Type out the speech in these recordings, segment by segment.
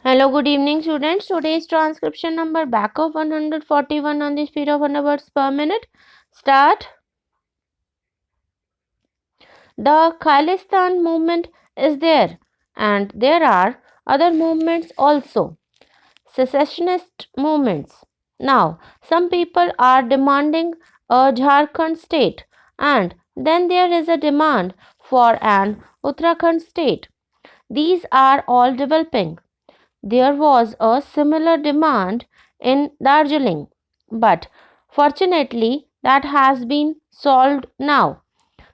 Hello, good evening, students. Today's transcription number back of 141 on the speed of 100 words per minute. Start. The Khalistan movement is there, and there are other movements also, secessionist movements. Now, some people are demanding a Jharkhand state, and then there is a demand for an Uttarakhand state. These are all developing. There was a similar demand in Darjeeling, but fortunately that has been solved now.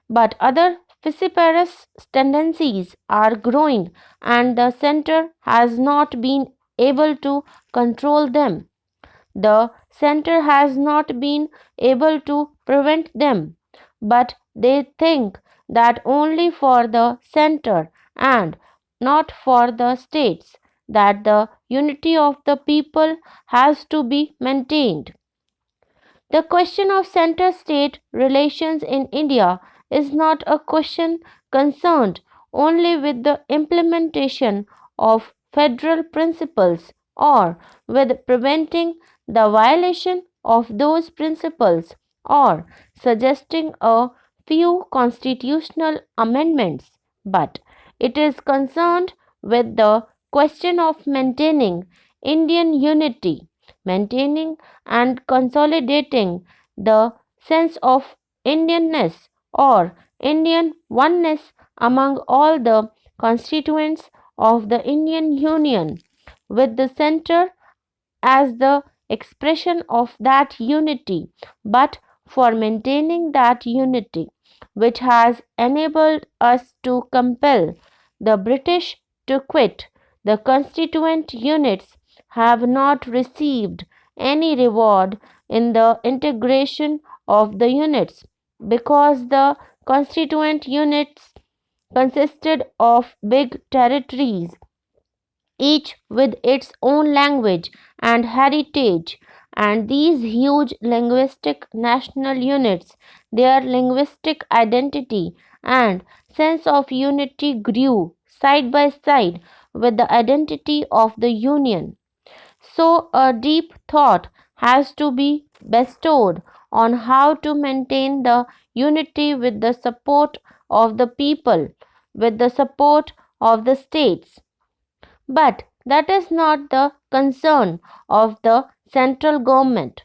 But other vociferous tendencies are growing, and the center has not been able to control them. The center has not been able to prevent them, but they think that only for the center and not for the states that the unity of the people has to be maintained. The question of center state relations in India is not a question concerned only with the implementation of federal principles or with preventing the violation of those principles or suggesting a few constitutional amendments, but it is concerned with the question of maintaining Indian unity, maintaining and consolidating the sense of Indianness or Indian oneness among all the constituents of the Indian Union, with the center as the expression of that unity, but for maintaining that unity, which has enabled us to compel the British to quit, the constituent units have not received any reward in the integration of the units because the constituent units consisted of big territories, each with its own language and heritage, and these huge linguistic national units, their linguistic identity and sense of unity grew side by side with the identity of the Union. So, a deep thought has to be bestowed on how to maintain the unity with the support of the people, with the support of the states. But that is not the concern of the central government.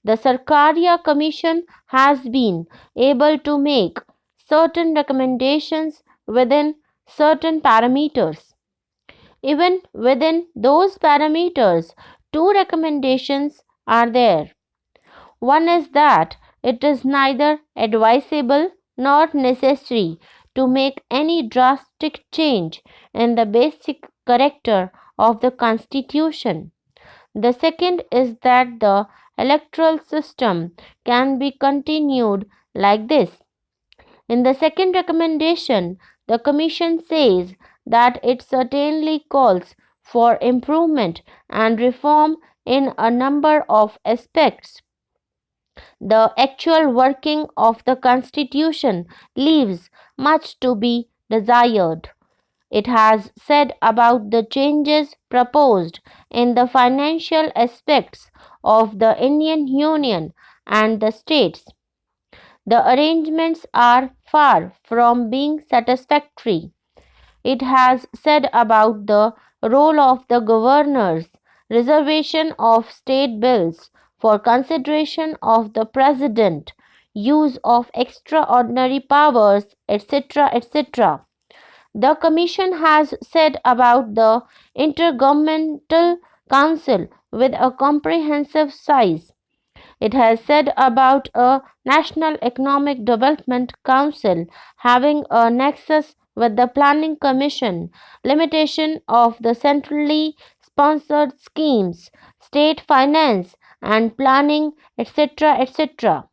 The Sarkaria Commission has been able to make certain recommendations within certain parameters. Even within those parameters, two recommendations are there. One is that it is neither advisable nor necessary to make any drastic change in the basic character of the Constitution. The second is that the electoral system can be continued like this. In the second recommendation, the Commission says that it certainly calls for improvement and reform in a number of aspects. The actual working of the Constitution leaves much to be desired. It has said about the changes proposed in the financial aspects of the Indian Union and the states. The arrangements are far from being satisfactory. It has said about the role of the governors, reservation of state bills for consideration of the president, use of extraordinary powers, etc., etc. The Commission has said about the Intergovernmental Council with a comprehensive size. It has said about a National Economic Development Council having a nexus with the Planning Commission, limitation of the centrally sponsored schemes, state finance and planning, etc., etc.